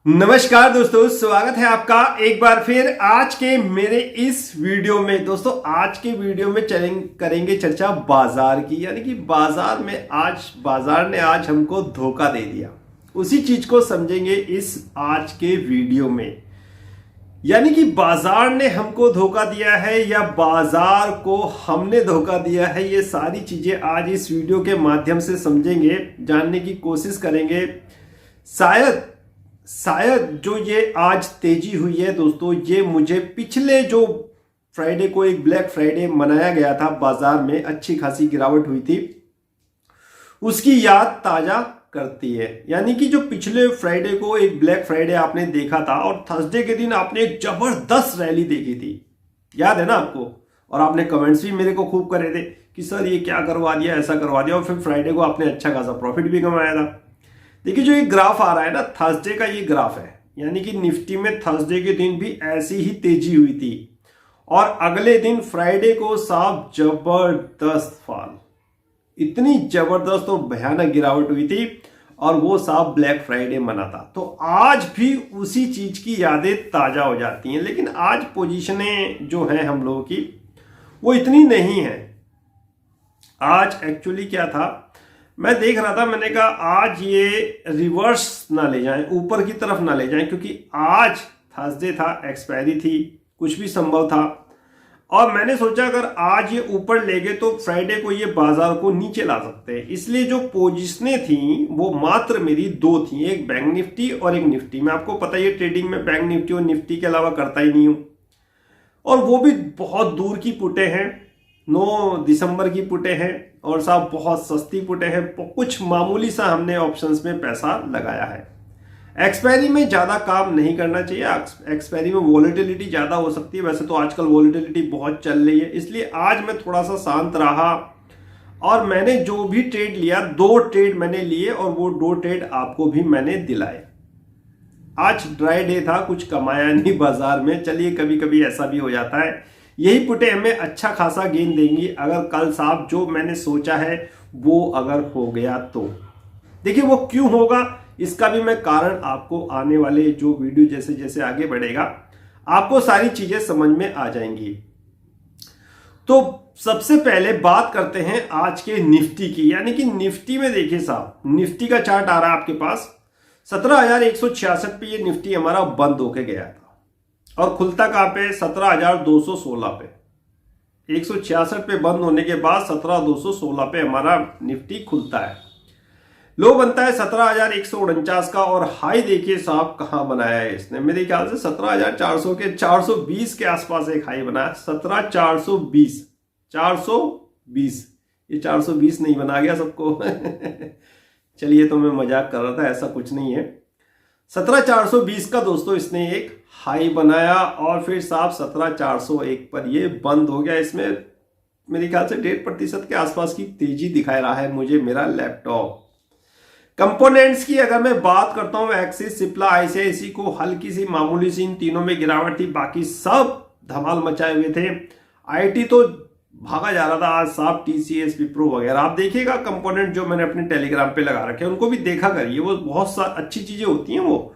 नमस्कार दोस्तों, स्वागत है आपका एक बार फिर आज के मेरे इस वीडियो में। दोस्तों आज के वीडियो में करेंगे चर्चा बाजार की, यानी कि बाजार ने आज हमको धोखा दे दिया। उसी चीज को समझेंगे इस आज के वीडियो में, यानी कि बाजार ने हमको धोखा दिया है या बाजार को हमने धोखा दिया है। ये सारी चीजें आज इस वीडियो के माध्यम से समझेंगे, जानने की कोशिश करेंगे। शायद जो ये आज तेजी हुई है दोस्तों, ये मुझे पिछले जो फ्राइडे को एक ब्लैक फ्राइडे मनाया गया था, बाजार में अच्छी खासी गिरावट हुई थी, उसकी याद ताजा करती है। यानी कि जो पिछले फ्राइडे को एक ब्लैक फ्राइडे आपने देखा था और थर्सडे के दिन आपने एक जबरदस्त रैली देखी थी, याद है ना आपको? और आपने कमेंट्स भी मेरे को खूब करे थे कि सर ये क्या करवा दिया, ऐसा करवा दिया, और फिर फ्राइडे को आपने अच्छा खासा प्रॉफिट भी कमाया था। देखिए जो ये ग्राफ आ रहा है ना, थर्सडे का ये ग्राफ है, यानी कि निफ्टी में थर्सडे के दिन भी ऐसी ही तेजी हुई थी और अगले दिन फ्राइडे को साहब जबरदस्त फॉल, इतनी जबरदस्त और भयानक गिरावट हुई थी और वो साहब ब्लैक फ्राइडे मना था। तो आज भी उसी चीज की यादें ताजा हो जाती हैं, लेकिन आज पोजीशनें जो हैं हम लोगों की वो इतनी नहीं है। आज एक्चुअली क्या था, मैं देख रहा था, मैंने कहा आज ये रिवर्स ना ले जाएं, ऊपर की तरफ ना ले जाएं, क्योंकि आज थर्सडे था, एक्सपायरी थी, कुछ भी संभव था। और मैंने सोचा अगर आज ये ऊपर ले गए तो फ्राइडे को ये बाजार को नीचे ला सकते हैं। इसलिए जो पोजीशनें थी वो मात्र मेरी दो थी, एक बैंक निफ्टी और एक निफ्टी। मैं आपको पता ही है ट्रेडिंग में बैंक निफ्टी और निफ्टी के अलावा करता ही नहीं हूं, और वो भी बहुत दूर की पुटे हैं, 9 दिसंबर की पुटे हैं और साहब बहुत सस्ती पुटे हैं। कुछ मामूली सा हमने ऑप्शंस में पैसा लगाया है। एक्सपायरी में ज़्यादा काम नहीं करना चाहिए, एक्सपायरी में वॉलेटिलिटी ज़्यादा हो सकती है। वैसे तो आजकल वॉलेटिलिटी बहुत चल रही है, इसलिए आज मैं थोड़ा सा शांत रहा और मैंने जो भी ट्रेड लिया, 2 ट्रेड मैंने लिए और वो 2 ट्रेड आपको भी मैंने दिलाए। आज ड्राई डे था, कुछ कमाया नहीं बाजार में। चलिए कभी कभी ऐसा भी हो जाता है। यही पुटे हमें अच्छा खासा गेन देंगी अगर कल साहब जो मैंने सोचा है वो अगर हो गया तो। देखिए वो क्यों होगा इसका भी मैं कारण आपको आने वाले जो वीडियो जैसे जैसे आगे बढ़ेगा आपको सारी चीजें समझ में आ जाएंगी। तो सबसे पहले बात करते हैं आज के निफ्टी की, यानी कि निफ्टी में देखिए साहब, निफ्टी का चार्ट आ रहा है आपके पास। 17,166 पे ये निफ्टी हमारा बंद होके गया था और खुलता कहां पे? 17,216 पे। 166 पे बंद होने के बाद 17,216 पे हमारा निफ्टी खुलता है। लो बनता है 17,149 का और हाई देखिए साहब कहां बनाया है इसने, मेरे ख्याल से 17,400 के 420 के आसपास एक हाई बनाया। 17,420 420, ये 420 नहीं बना गया सबको चलिए तो मैं मजाक कर रहा था, ऐसा कुछ नहीं है। 17,420 का दोस्तों इसने एक हाई बनाया और फिर साहब 17,401 पर ये बंद हो गया। इसमें मेरे ख्याल से 1.5% के आसपास की तेजी दिखा रहा है मुझे मेरा लैपटॉप। कंपोनेंट्स की अगर मैं बात करता हूं, एक्सिस, सिप्ला, आईसीआईसी को हल्की सी मामूली सी इन तीनों में गिरावट थी, बाकी सब धमाल मचाए हुए थे। आईटी तो भागा जा रहा था आज साहब, टीसीएस, विप्रो वगैरह। आप देखिएगा कंपोनेंट जो मैंने अपने टेलीग्राम पे लगा रखे हैं उनको भी देखा करिए, वो बहुत अच्छी चीजें होती हैं, वो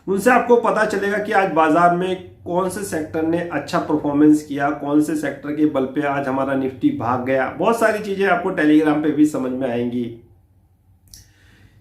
उनसे आपको पता चलेगा कि आज बाजार में कौन से सेक्टर ने अच्छा परफॉर्मेंस किया, कौन से सेक्टर के बल पे आज हमारा निफ्टी भाग गया। बहुत सारी चीजें आपको टेलीग्राम पे भी समझ में आएंगी।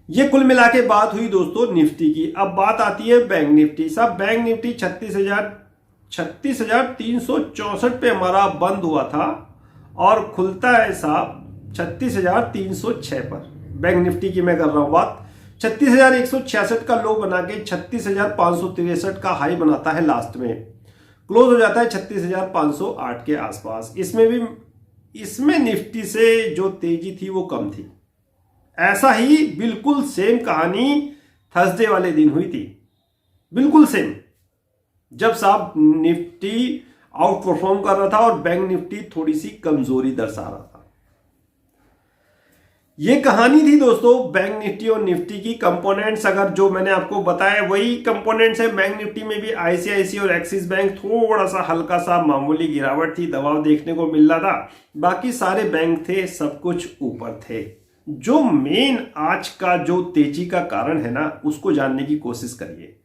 ये कुल मिला के बात हुई दोस्तों निफ्टी की। अब बात आती है बैंक निफ्टी। साहब बैंक निफ्टी 36,364 पे हमारा बंद हुआ था और खुलता है साहब 36,306 पर। बैंक निफ्टी की मैं कर रहा हूं बात। 36,166 का लो बना के 36,563 का हाई बनाता है, लास्ट में क्लोज हो जाता है 36,508 के आसपास। इसमें निफ्टी से जो तेजी थी वो कम थी। ऐसा ही बिल्कुल सेम कहानी थर्सडे वाले दिन हुई थी, बिल्कुल सेम, जब साहब निफ्टी आउट परफॉर्म कर रहा था और बैंक निफ्टी थोड़ी सी कमजोरी दर्शा रहा था। ये कहानी थी दोस्तों बैंक निफ्टी और निफ्टी की। कंपोनेंट्स अगर जो मैंने आपको बताया वही कंपोनेंट्स है। बैंक निफ्टी में भी आईसीआईसी और एक्सिस बैंक थोड़ा सा हल्का सा मामूली गिरावट थी, दबाव देखने को मिल रहा था। बाकी सारे बैंक थे, सब कुछ ऊपर थे। जो मेन आज का जो तेजी का कारण है ना, उसको जानने की कोशिश करिए।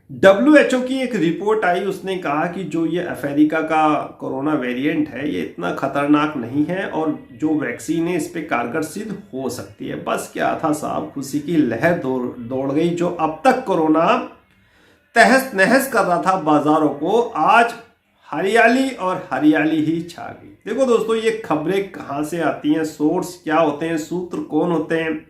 WHO की एक रिपोर्ट आई, उसने कहा कि जो ये अमेरिका का कोरोना वेरिएंट है ये इतना खतरनाक नहीं है और जो वैक्सीन है इस पे कारगर सिद्ध हो सकती है। बस क्या था साहब, खुशी की लहर दौड़ गई। जो अब तक कोरोना तहस नहस कर रहा था बाजारों को, आज हरियाली और हरियाली ही छा गई। देखो दोस्तों, ये खबरें कहाँ से आती हैं, सोर्स क्या होते हैं, सूत्र कौन होते हैं,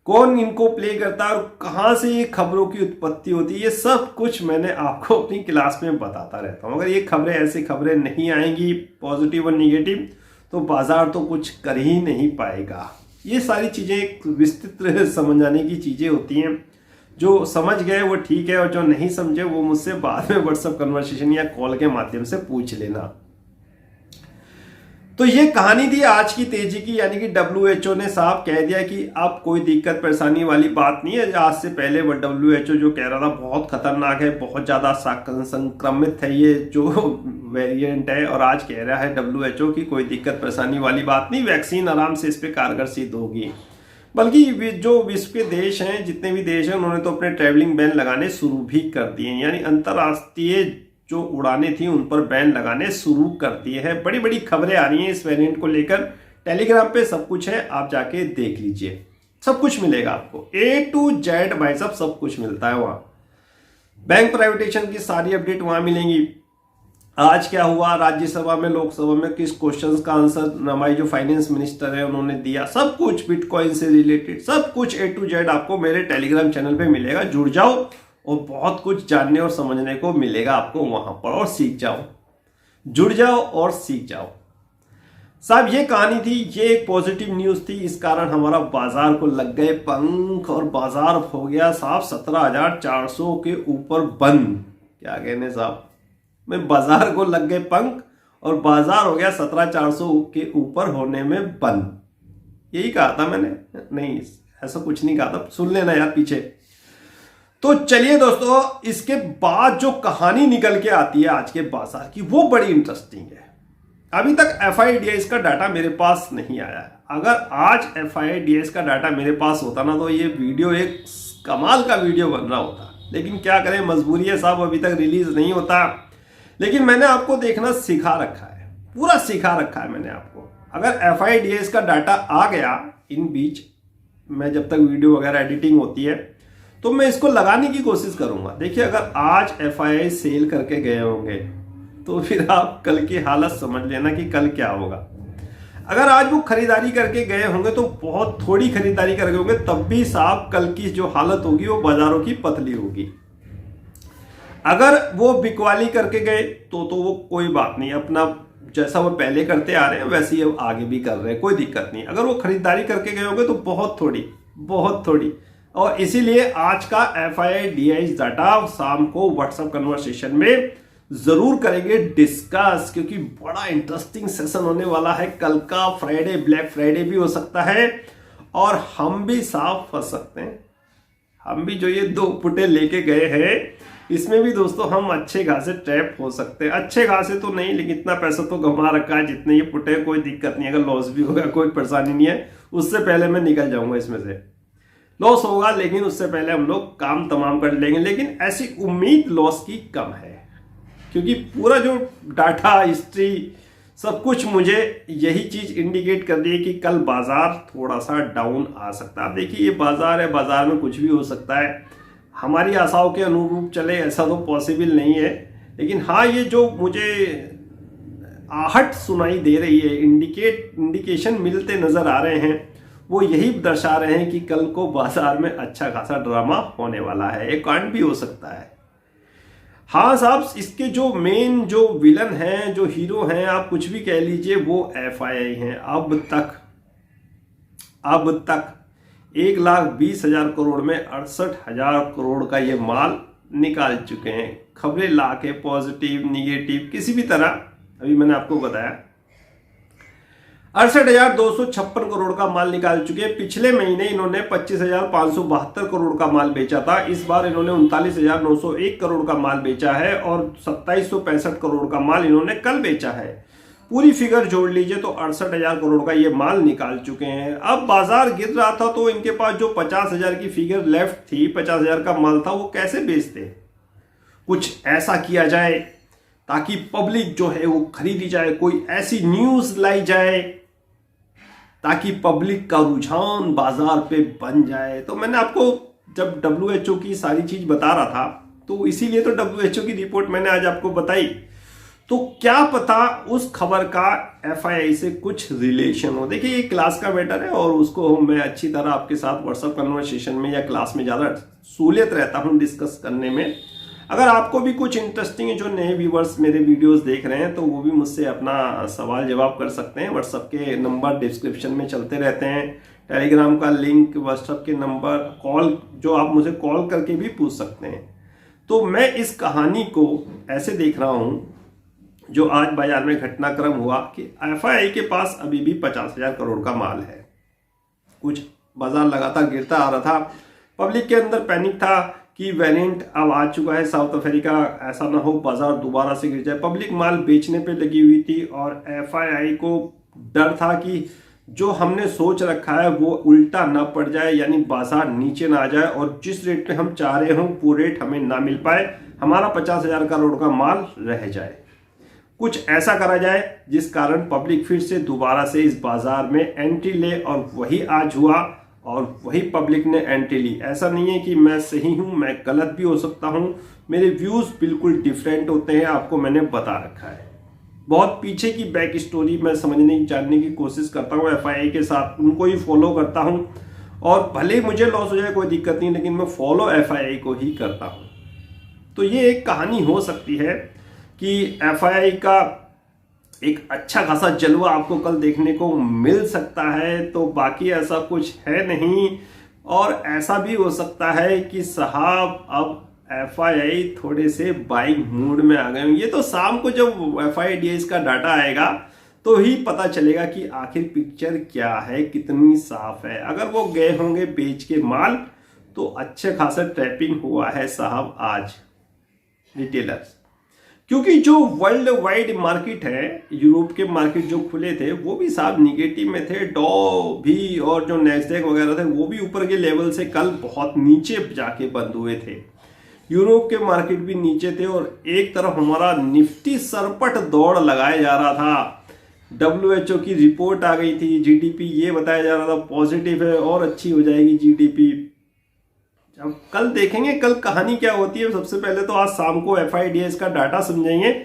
कौन इनको प्ले करता है और कहाँ से ये खबरों की उत्पत्ति होती है, ये सब कुछ मैंने आपको अपनी क्लास में बताता रहता हूँ। अगर ये खबरें, ऐसी खबरें नहीं आएंगी पॉजिटिव और निगेटिव, तो बाजार तो कुछ कर ही नहीं पाएगा। ये सारी चीज़ें विस्तृत समझाने की चीज़ें होती हैं। जो समझ गए वो ठीक है, और जो नहीं समझे वो मुझसे बाद में व्हाट्सएप कन्वर्सेशन या कॉल के माध्यम से पूछ लेना। तो ये कहानी थी आज की तेजी की, यानी कि WHO ने साफ कह दिया कि अब कोई दिक्कत परेशानी वाली बात नहीं है। आज से पहले वो WHO जो कह रहा था बहुत खतरनाक है, बहुत ज्यादा संक्रमित है ये जो वेरिएंट है, और आज कह रहा है WHO की कोई दिक्कत परेशानी वाली बात नहीं, वैक्सीन आराम से इस पर कारगर सिद्ध होगी। बल्कि जो विश्व के देश हैं, जितने भी देश हैं, उन्होंने तो अपने ट्रैवलिंग बैन लगाने शुरू भी कर दिए हैं, यानी अंतर्राष्ट्रीय जो उड़ानें थी उन पर बैन लगाने शुरू कर दिए हैं। बड़ी बड़ी खबरें आ रही हैं इस वेरिएंट को लेकर। टेलीग्राम पे सब कुछ है, आप जाके देख लीजिए, सब कुछ मिलेगा आपको, A to Z भाई साहब सब कुछ मिलता है वहां। बैंक प्राइवेटाइजेशन की सारी अपडेट वहां मिलेंगी। आज क्या हुआ राज्यसभा में, लोकसभा में किस क्वेश्चंस का आंसर हमारी जो फाइनेंस मिनिस्टर है उन्होंने दिया, सब कुछ बिटकॉइन से रिलेटेड सब कुछ A to Z आपको मेरे टेलीग्राम चैनल पे मिलेगा। जुड़ जाओ और बहुत कुछ जानने और समझने को मिलेगा आपको वहां पर, और सीख जाओ, जुड़ जाओ और सीख जाओ। साहब ये कहानी थी, ये एक पॉजिटिव न्यूज थी, इस कारण हमारा बाजार को लग गए पंख और बाजार हो गया साहब 17,400 के ऊपर बंद। क्या कहने साहब, मैं बाजार को लग गए पंख और बाजार हो गया 17,400 के ऊपर होने में बंद। यही कहा था मैंने, नहीं ऐसा कुछ नहीं कहा था, सुन लेना यार पीछे। तो चलिए दोस्तों, इसके बाद जो कहानी निकल के आती है आज के बाजार की वो बड़ी इंटरेस्टिंग है। अभी तक FIDIS का डाटा मेरे पास नहीं आया है। अगर आज FIDIS का डाटा मेरे पास होता ना तो ये वीडियो एक कमाल का वीडियो बन रहा होता, लेकिन क्या करें, मजबूरी है साहब, अभी तक रिलीज नहीं होता। लेकिन मैंने आपको देखना सिखा रखा है, पूरा सिखा रखा है मैंने आपको। अगर FIDIS का डाटा आ गया इन बीच में, जब तक वीडियो वगैरह एडिटिंग होती है, तो मैं इसको लगाने की कोशिश करूंगा। देखिए अगर आज FII सेल करके गए होंगे तो फिर आप कल की हालत समझ लेना कि कल क्या होगा। अगर आज वो खरीदारी करके गए होंगे तो बहुत थोड़ी खरीदारी करके होंगे, तब भी साहब कल की जो हालत होगी वो बाजारों की पतली होगी। अगर वो बिकवाली करके गए तो वो कोई बात नहीं, अपना जैसा वो पहले करते आ रहे हैं वैसे ही आगे भी कर रहे हैं, कोई दिक्कत नहीं। अगर वो खरीदारी करके गए होंगे तो बहुत थोड़ी। और इसीलिए आज का FIDIS डाटा शाम को व्हाट्सएप कन्वर्सेशन में जरूर करेंगे डिस्कस, क्योंकि बड़ा इंटरेस्टिंग सेशन होने वाला है। कल का फ्राइडे ब्लैक फ्राइडे भी हो सकता है और हम भी साफ फंस सकते हैं। हम भी जो ये 2 पुटे लेके गए हैं इसमें भी दोस्तों हम अच्छे खासे ट्रैप हो सकते हैं। अच्छे खासे तो नहीं, लेकिन इतना पैसा तो गंवा रखा है जितने ये पुटे, कोई दिक्कत नहीं। अगर लॉस भी होगा कोई परेशानी नहीं है, उससे पहले मैं निकल जाऊंगा इसमें से। लॉस होगा लेकिन उससे पहले हम लोग काम तमाम कर लेंगे, लेकिन ऐसी उम्मीद लॉस की कम है, क्योंकि पूरा जो डाटा हिस्ट्री सब कुछ मुझे यही चीज इंडिकेट कर रही है कि कल बाजार थोड़ा सा डाउन आ सकता है। आप देखिए ये बाजार है, बाजार में कुछ भी हो सकता है। हमारी आशाओं के अनुरूप चले ऐसा तो पॉसिबल नहीं है, लेकिन हाँ ये जो मुझे आहट सुनाई दे रही है, इंडिकेशन मिलते नजर आ रहे हैं, वो यही दर्शा रहे हैं कि कल को बाजार में अच्छा खासा ड्रामा होने वाला है। एक कांड भी हो सकता है। हाँ साहब, इसके जो मेन जो विलन हैं, जो हीरो हैं, आप कुछ भी कह लीजिए, वो FII हैं। अब तक 1,20,000 करोड़ में 68,000 करोड़ का ये माल निकाल चुके हैं। खबरें ला के पॉजिटिव निगेटिव किसी भी तरह, अभी मैंने आपको बताया 68,256 करोड़ का माल निकाल चुके हैं। पिछले महीने इन्होंने 25,572 करोड़ का माल बेचा था। इस बार इन्होंने 39,901 करोड़ का माल बेचा है और 2,765 करोड़ का माल इन्होंने कल बेचा है। पूरी फिगर जोड़ लीजिए तो 68,000 करोड़ का ये माल निकाल चुके हैं। अब बाजार गिर रहा था तो इनके पास जो 50,000 की फिगर लेफ्ट थी, 50,000 का माल था, वो कैसे बेचते? कुछ ऐसा किया जाए ताकि पब्लिक जो है वो खरीदी जाए, कोई ऐसी न्यूज लाई जाए ताकि पब्लिक का रुझान बाजार पे बन जाए। तो मैंने आपको जब WHO की सारी चीज बता रहा था तो इसीलिए तो WHO की रिपोर्ट मैंने आज आपको बताई। तो क्या पता उस खबर का FII से कुछ रिलेशन हो। देखिए ये क्लास का मैटर है और उसको मैं अच्छी तरह आपके साथ व्हाट्सएप कन्वर्सेशन में या क्लास में ज़्यादा सहूलियत रहता हूं डिस्कस करने में। अगर आपको भी कुछ इंटरेस्टिंग है, जो नए व्यूवर्स मेरे वीडियोस देख रहे हैं, तो वो भी मुझसे अपना सवाल जवाब कर सकते हैं। व्हाट्सएप के नंबर डिस्क्रिप्शन में चलते रहते हैं, टेलीग्राम का लिंक, व्हाट्सएप के नंबर, कॉल जो आप मुझे कॉल करके भी पूछ सकते हैं। तो मैं इस कहानी को ऐसे देख रहा हूं, जो आज बाजार में घटनाक्रम हुआ कि FII के पास अभी भी 50,000 करोड़ का माल है। कुछ बाजार लगातार गिरता आ रहा था, पब्लिक के अंदर पैनिक था कि वेरिएंट अब आ चुका है साउथ अफ्रीका, ऐसा ना हो बाजार दोबारा से गिर जाए। पब्लिक माल बेचने पे लगी हुई थी और FII को डर था कि जो हमने सोच रखा है वो उल्टा ना पड़ जाए, यानी बाजार नीचे ना आ जाए और जिस रेट पे हम चाह रहे हों वो रेट हमें ना मिल पाए, हमारा 50,000 करोड़ का माल रह जाए। कुछ ऐसा करा जाए जिस कारण पब्लिक फिर से दोबारा से इस बाजार में एंट्री ले, और वही आज हुआ और वही पब्लिक ने एंट्री ली। ऐसा नहीं है कि मैं सही हूं, मैं गलत भी हो सकता हूं, मेरे व्यूज बिल्कुल डिफरेंट होते हैं, आपको मैंने बता रखा है। बहुत पीछे की बैक स्टोरी मैं समझने जानने की कोशिश करता हूं FII के साथ, उनको ही फॉलो करता हूं और भले मुझे लॉस हो जाए कोई दिक्कत नहीं, लेकिन मैं फॉलो FII को ही करता हूं। तो ये एक कहानी हो सकती है कि FII का एक अच्छा खासा जलवा आपको कल देखने को मिल सकता है, तो बाकी ऐसा कुछ है नहीं। और ऐसा भी हो सकता है कि साहब अब FII थोड़े से बाइंग मूड में आ गए। ये तो शाम को जब FIDS का डाटा आएगा तो ही पता चलेगा कि आखिर पिक्चर क्या है, कितनी साफ है। अगर वो गए होंगे बेच के माल तो अच्छे खासा ट्रैपिंग हुआ है साहब आज रिटेलर्स, क्योंकि जो वर्ल्ड वाइड मार्केट है, यूरोप के मार्केट जो खुले थे वो भी साहब निगेटिव में थे। डॉ भी और जो नैस्डैक वगैरह थे वो भी ऊपर के लेवल से कल बहुत नीचे जाके बंद हुए थे। यूरोप के मार्केट भी नीचे थे और एक तरफ हमारा निफ्टी सरपट दौड़ लगाया जा रहा था। WHO की रिपोर्ट आ गई थी, GDP ये बताया जा रहा था पॉजिटिव है और अच्छी हो जाएगी GDP। अब कल देखेंगे कल कहानी क्या होती है। सबसे पहले तो आज शाम को FIDS का डाटा समझेंगे,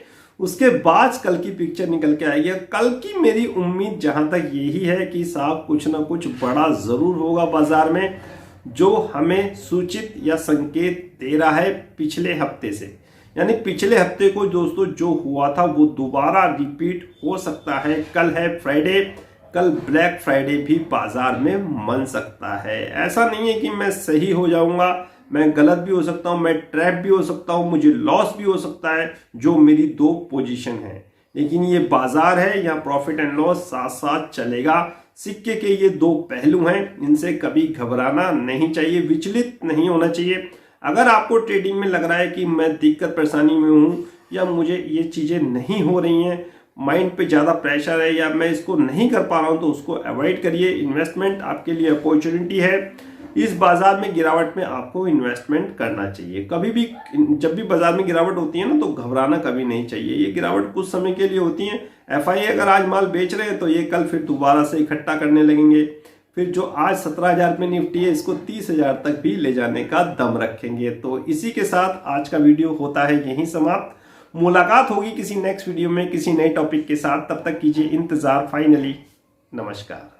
उसके बाद कल की पिक्चर निकल के आएगी। कल की मेरी उम्मीद जहां तक यही है कि साहब कुछ ना कुछ बड़ा जरूर होगा बाजार में, जो हमें सूचित या संकेत दे रहा है पिछले हफ्ते से। यानी पिछले हफ्ते को दोस्तों जो हुआ था वो दोबारा रिपीट हो सकता है। कल है फ्राइडे, कल ब्लैक फ्राइडे भी बाजार में मन सकता है। ऐसा नहीं है कि मैं सही हो जाऊंगा, मैं गलत भी हो सकता हूं, मैं ट्रैप भी हो सकता हूं, मुझे लॉस भी हो सकता है, जो मेरी दो पोजीशन है। लेकिन ये बाजार है, यहाँ प्रॉफिट एंड लॉस साथ साथ चलेगा। सिक्के के ये दो पहलू हैं, इनसे कभी घबराना नहीं चाहिए, विचलित नहीं होना चाहिए। अगर आपको ट्रेडिंग में लग रहा है कि मैं दिक्कत परेशानी में हूं या मुझे ये चीजें नहीं हो रही हैं, माइंड पे ज़्यादा प्रेशर है या मैं इसको नहीं कर पा रहा हूं, तो उसको अवॉइड करिए। इन्वेस्टमेंट आपके लिए अपॉर्चुनिटी है। इस बाजार में गिरावट में आपको इन्वेस्टमेंट करना चाहिए। कभी भी जब भी बाजार में गिरावट होती है ना, तो घबराना कभी नहीं चाहिए। ये गिरावट कुछ समय के लिए होती है। FII अगर आज माल बेच रहे हैं तो ये कल फिर दोबारा से इकट्ठा करने लगेंगे। फिर जो आज 17,000 में निफ्टी है, इसको 30,000 तक भी ले जाने का दम रखेंगे। तो इसी के साथ आज का वीडियो होता है यहीं समाप्त। मुलाकात होगी किसी नेक्स्ट वीडियो में किसी नए टॉपिक के साथ। तब तक कीजिए इंतजार। फाइनली नमस्कार।